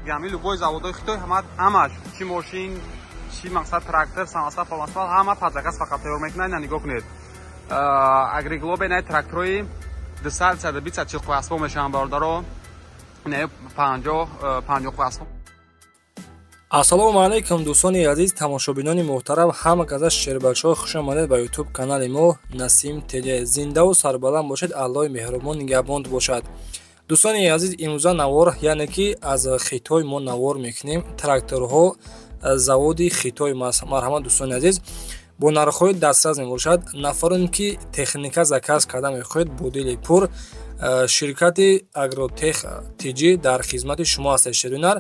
гами любой заводои Хитой ҳамаш чи мошин чи мақсад трактор самосад фалансфал ҳама падзакас фақат тайёр мекунад. ина нигоҳ кунед агриглобе на тракторои 220 қоясбо мешаванд бародаро. ина 50 қоясбо. ассалому алайкум дӯстони азиз, тамошобинони муҳтарам, ҳама каза шербачҳо хуш омадед ба ютуб канали мо Насим Теле. зиндаву сарбаланд бошед, аллоҳи меҳрубон нигаҳбонд бошад. дӯстони азиз, имрӯза навор яъне ки аз Хитой мо навор мекунем. тракторҳо заводи Хитой марҳамат дӯстони азиз, бо нархҳои дастрас мебошад. нафароне ки техника заказ карда мехоҳед бо дили пур, ширкати Агротех TG дар хизмати шумо ҳастед. шеринар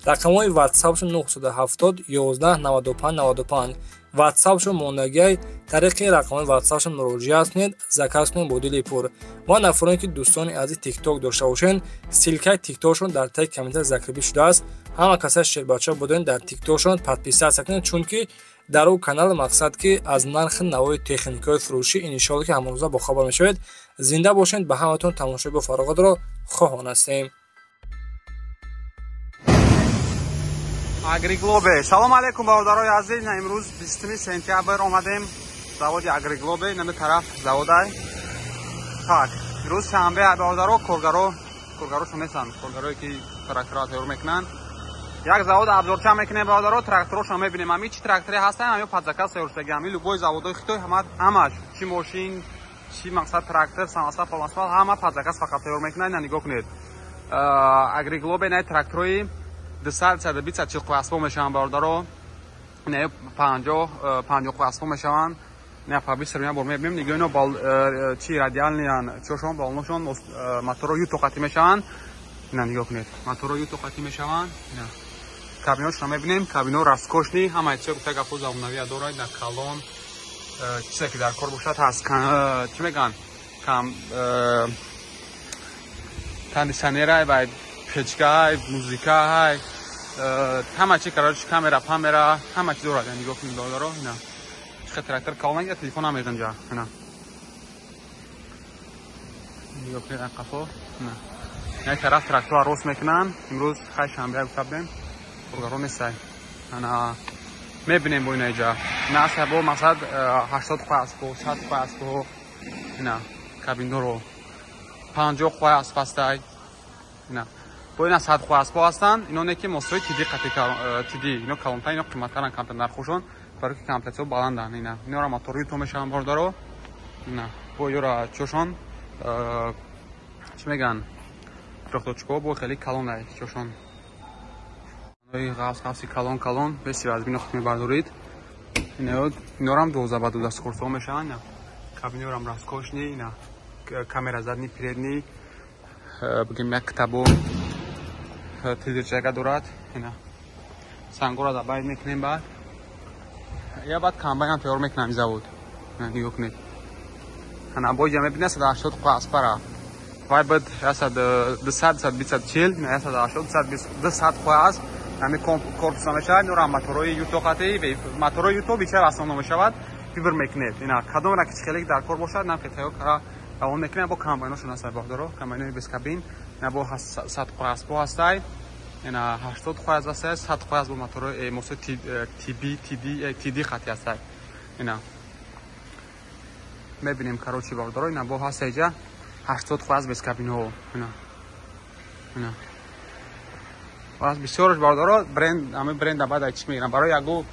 рақамҳои ватсапшон 970 11 95 95 ватсапшон мондагиай тариқи рақамҳои ватсапшон муроҷиат кунед, заказ кунед бо дили пур. ва нафароне ки дӯстони азиз тикток дошта бошед, силкаи тиктокшон дар таги комментар закрибӣ шудааст. ҳама касаи шербача боден дар тиктокшон подписатсия кунед, чунки дар он канал мақсад ки аз нархи навои техникаи фурӯшӣ иншоалло ки ҳамарӯза бохабар мешавед. зинда бошед, ба ҳаматон тамошои бо фароғатро хоҳон ҳастем. Агриглобе. Салом алейкум бародарои азиз. Имрӯз 20 сентябр омадем заводи Агриглобе, нами тараф заводай. Так, рӯз шанбе бародаро коргаро шумесан, коргарои ки трактора тайёр мекунанд. як завод абзорча мекунем бародаро, тракторошо мебинем. ами чи трактори ҳастанд, ами падзакас тайёр шудагӣ, ами любой заводои Хитой ҳамаш чи мошин чи мақсад трактор самосад фалансфал ҳама падзакас фақат тайёр мекунанд. ина нигоҳ кунед Агриглобе на тракторои 220 қоясбо мешаванд бародаро. ина 50 қоясбо мешаванд. ина фабрисер ина бор мебинем нигоҳ ино бал чи радиалниан чошон балношон моторо ю тоқати мешаванд. ина нигоҳ кунед моторо ю тоқати мешаванд. ина кабиношро мебинем, кабино раскошни ҳама чизе гуфта гапо завунавия дорад. дар калон чизе ки дар кор бошад ҳаст, чӣ мегӯянд кам кондитсионерай ва печкаҳай музикаҳай ҳама чи карориш камера памера ҳама чи дорад. нигоҳ кунед бародаро. ина чихе трактор калон я телефон ҳам мезанҷа. ина нигоҳ кунед қафо. ина ин тараф трактора рост мекунанд. имрӯз хай шанбе гуфта будем бургаро нестай. ана мебинем бо ина иҷа ина аста бо мақсад 80 қоясбо 100 қоясбо. ина кабиноро 50 қоясб ҳастай. ина бо ина 100 қоясбо ҳастанд. иноне ки мосои тиди қати тиди ино калонта ино қиматтаран камтар нархошон, барои ки комплексиё баландан. ина инора мотори то мешаванд бародаро. ина бо ёра чошон чӣ меган трохточко бо хеле калонай чошон ғафси калон бесиёр аз бино мебардорид. инорам 12 ба 12 курсо мешаванд. кабинорам раскошни. ина камера задни передни бигем як китабо тизирчага дорад. ина сангора да байд мекунем. баъд я баъд камбайам тайёр мекунам завод. ина нигоҳ кунед ана бо ҷа мебинед 180 қоясбара вай бад 220 ина 180 200 қоясб ами корпуса мешавад. инора моторои ютоқати моторои ютоқ бичар асоно мешавад фибр мекунед. ина кадомра ки хеле дар кор бошад нам ки тайёр кара равон мекунем. бо комбайношон ҳастай бародаро, комбайнои без кабин. ина бо 100 қоясбо ҳастай. ина 80 қоясб ҳастай, 100 қоясб бо моторои мосо TD хати ҳастай. ина мебинем карочи бародаро. ина бо ҳастай ҷа 80 қоясб без кабинҳо. ина аз бисёрш бародаро бренд ами бренда баъд чӣ мегирам барои ягу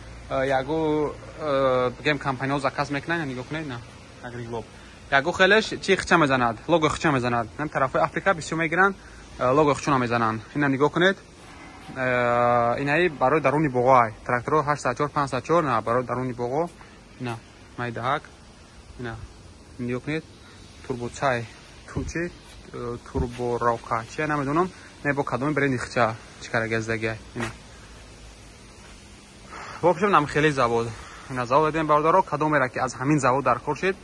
бигем компания заказ мекунанд. нигоҳ кунед. ина Агриглоб ягу хелеш чи хича мезанад, лого хича мезанад. нам тарафҳои Африка бисёр мегиранд, лого хичона мезананд. ина нигоҳ кунед. инаи барои даруни боғоай трактора 804 504 на барои даруни боғо. ина майдаҳак. ина нигоҳ кунед турбоцай тучи турборавка чи намедонам не бо кадоми бренди хича чикара газдаги. ина вообщем нам хеле завод. ина завод дем бародаро кадомера ки аз ҳамин завод дар кор шед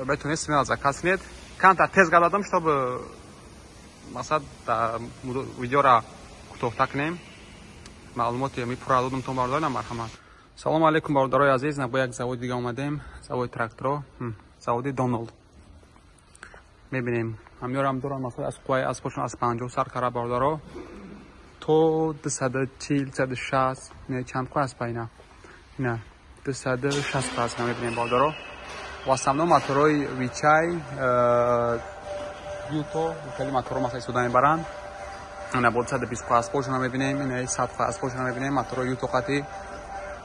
бетонед смело заказ кунед. канта тез гардадам чтоб мақсад видеора кӯтоҳтар кунем. маълумоти ами пурра додам то бародаро. марҳамат. салому алейкум бародарои азиз. бо як заводи дига омадем, заводи тракторо, заводи Donald. мебинем ҳамёрам дорам масои аз қувваи аспошон аз 50 сар кара бародаро تو 240 260 نه چند کو است پایینا نه 260 است میبینیم بالدارو و اصلا موتورای ویچای یوتو خیلی موتور مثلا سودان برند اینا بود 120 پاس پوشون میبینیم اینا 100 پاس پوشون میبینیم موتور یوتو قطعی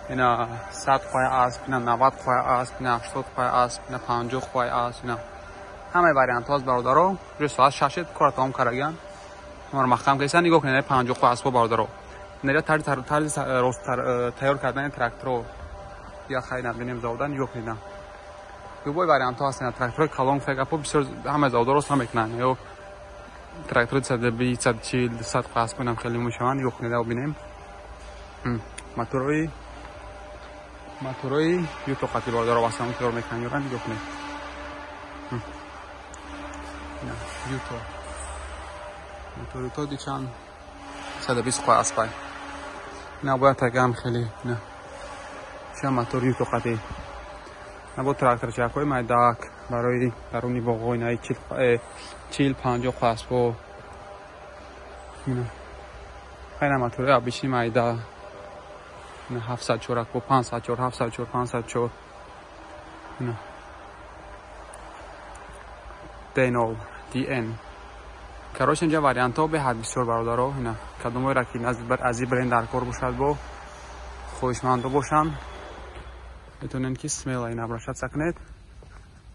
اینا 100 پای است اینا 90 پای است اینا 80 پای است اینا 50 پای است اینا همه واریانت ها باردارو روی ساعت 6 کار تمام کردن ما مخام کیسا نگاه کنید 50 پای است باردارو نریا روز تیار کردن تراکتور یا خیلی نبینیم زودن نگاه کنید دوباره واریانت ها هستن تراکتور کالون فکر اپو بسیار همه زودارو هم میکنن یا تراکتور 120 140 200 پاس کنم خیلی میشوند نگاه کنید و ببینیم موتوری یوتو قطعی باردارو واسه کار میکنن یا نگاه کنید نه یوتو تو دیچان 120 پای است پای نه باید تگم خیلی نه چه موتور یوتو قطعی نبود تراکتور چاکوی مایداک برای درونی باغوی نه 40 50 پاس با نه خیلی موتور آبیشی مایدا نه 700 چورک با 500 چور 700 چور 500 چور نه دینول دی ان کاروش اینجا واریانت ها به حد بسیار برادرها اینا کدومای را که از این برند در کار باشد با خوشمند باشن بتونن که سمیل اینا براشد سکنید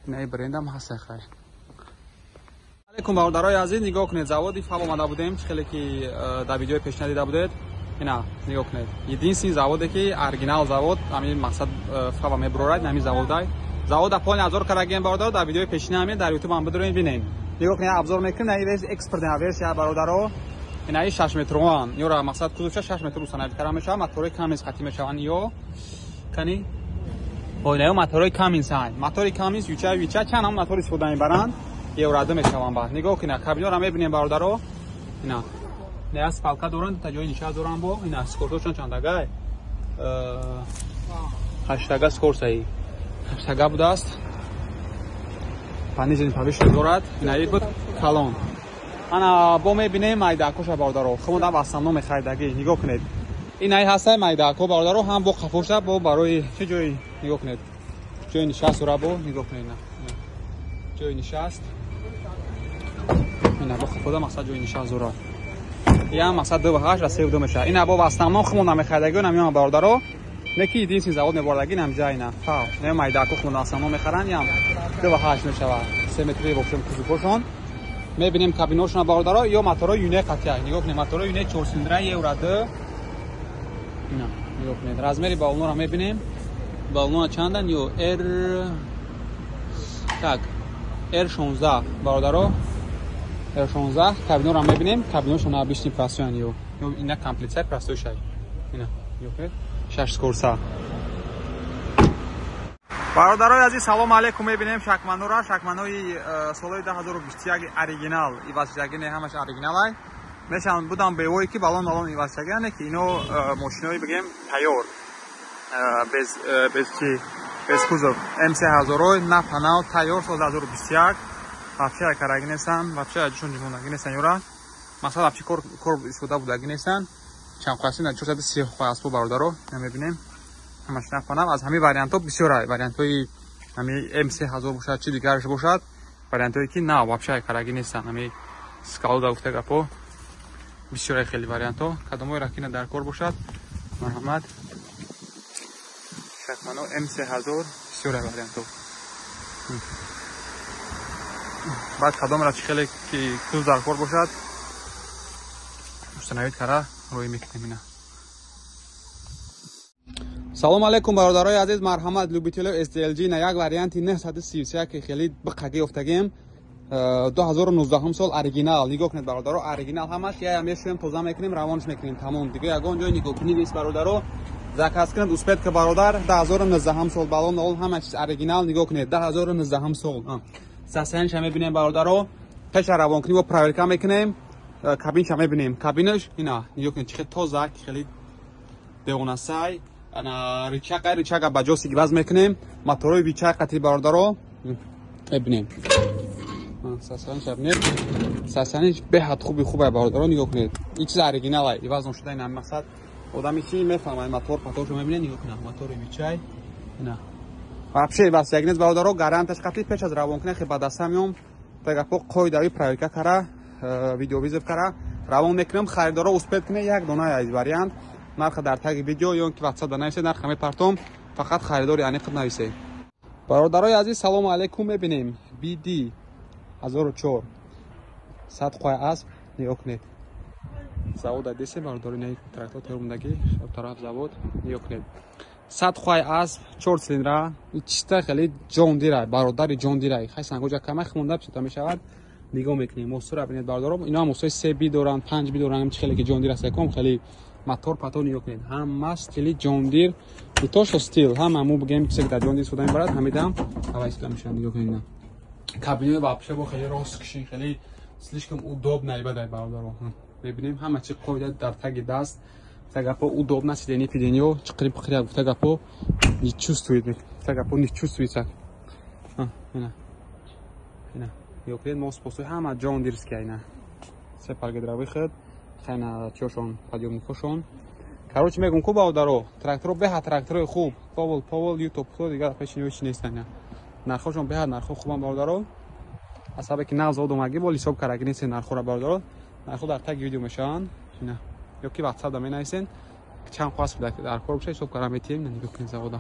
اینا برند هم هست خیلی علیکم برادرای عزیز نگاه کنید زوادی فاب آمده بودیم خیلی که در ویدیو پیش ندیده بودید اینا نگاه کنید یه دینسی زواده که ارگینال زواد همین مقصد فاب میبرورد همین زوادای زواد پول 1000 کرگیم برادر در ویدیو پیشینه همین در یوتیوب هم بدرین ببینید نگاه کنید ابزار میکنه این اکسپرت ورژن برادرها این 6 متر وان یورا مقصد کدومش 6 متر وسنال کرام میشه موتور کامینز خاطی میشوند یا کنی باید موتور کامینز هست موتور کامینز ویچا چند هم موتور سودانی برند یوراده میشوند بعد نگاه کنید کابینو را میبینید برادرها اینا نه اسفالت دوران تا جای نشاط دوران با این اسکورتشون چند دقیقه 8 دقیقه اسکور صحیح 8 دقیقه بود است پنیزین پاویش دورات این بود کالون انا با میبینیم مایداکوش باردارو خمودا واسمنو میخریدگی نگاه کنید این ای هست مایداکو باردارو هم با خفوش با برای چه جایی نگاه کنید جای نشست را با نگاه کنید نه جای نشست اینا با خدا مقصد جای نشست زورا یا مقصد 28 و 32 میشه این با واسمنو خمودا میخریدگی نمیام باردارو نکی دیسی زود میبردگی نم جای نه ها نه مایداکو خمودا واسمنو میخرن یا 28 میشه 3 متری بخشم کوزوپوشون میبینیم کابینوشون باردارا یا موتور یونیک قطعی نگاه کنید موتور یونیک 4 سیلندره یوراده اینا نگاه کنید رزمری بالون رو میبینیم بالون چندن یو R 16 باردارا R 16 کابینو رو میبینیم کابینوشون ابیشتی پراسیون یو اینا کامپلیت پراسیون اینا نگاه کنید 6 سکورسا برادرای عزیز سلام علیکم میبینیم شکمنو را شکمنوی سال 2021 اوریجینال ایواسیگی نه همش اوریجینال میشن بودم به وی که بالون ایواسیگی نه که اینو ماشینای بگیم تیار bez kuzov MC1000 na kanal tayyor sol 2021 вообще караги нестан вообще ajishon ҷимонаги нестан ёра масалан вообще кор истифода будаги нестан чамқаси на 430 хо бародаро намебинем ҳамаш нафанам аз ҳами вариантҳо бисёра вариантҳои ҳами MC1000 бошад чи дигараш бошад вариантҳое ки на вообще караги нестан ҳами скалда гуфта гапо бисёра хеле вариантҳо кадомоеро ки на дар кор бошад марҳамат шакмано MC1000 бисёра вариантҳо баъд кадомеро чи хеле ки куз дар кор бошад мустанавид кара рӯй мекунем ина. салом алейкум бародарои азиз, марҳамат любителои STLG на як варианти 931 ки хеле биқаги ёфтагем 2019 сол оригинал нигоҳ кунед бародаро оригинал ҳамаш я мешӯем тоза мекунем равонш мекунем тамом дига ягон ҷой нигоҳ кунӣ нест бародаро заказ кунед успетка бародар 2019 сол балон ол ҳама чиз оригинал нигоҳ кунед 2019 сол сасянша мебинем бародаро пеша равон кунем ва проверка мекунем кабинша мебинем кабинаш ина нигоҳ кунед чихел тоза хеле девонасай ана ричага ба ҷоси гиваз мекунем моторои вичай қатӣ бародаро мебинем сасяниш беҳад хуби хубай бародаро нигоҳ кунед این چیز اوریجینال ای وزن شده این مقصد آدمی چی میفهمه موتور پاتور میبینه نگاه کنه موتور میچای نه вообще бас ягнес бародаро гаранташ қатли пеш аз равон кунем хе ба дастам меом тагапо қоидави проверка кара видеовизов кара равон мекунем харидоро успед куне як дона аз вариант нарх дар таги видео ё ки ватсап да нависе нарх мепартом фақат харидори аниқ нависе бародарои азиз салому алейкум мебинем BD 1004 100 қой асп нигоҳ кунед завод адисе бародари не трактор терумдаги тараф завод нигоҳ кунед 100 қой асп 4 цилиндра чиста хеле ҷон дирай бародари ҷон дирай хай сангоҷа кама хмонда пита мешавад нигоҳ мекунем мосура бинед бародаро ино мосои 3B доранд 5B доранд чи хеле ки ҷон дир аст яком хеле мотор патор нигоҳ кунед ҳама стили ҷон дир и то что стил ҳама мо бигем ки дар ҷон дир суда мебарад ҳамидам ҳавай суда мешавад нигоҳ кунед кабинои вообще бо хеле рост кишин хеле слишком удобно ибадай бародаро мебинем ҳама чи қоида дар таги даст тагапо удобно сидени пидениё чиқри пиқри тагапо не чувствует тагапо не чувствует ина ина ёкред мо способи ҳама ҷон дирски айна се паргедрави хед хайна чошон падёмникошон короче мегум ку бародаро тракторо беҳа тракторои хуб повол ютуб то дигар пешини ҳеч нестан нархошон беҳа нархо хубам бародаро асабе ки нағз одамагӣ бо ҳисоб караги нест нархора бародаро нархо дар таги видео мешаванд ина ё ки ватсап да менависен чанд хос дар кор бошад ҳисоб кара метием нигоҳ кунед завода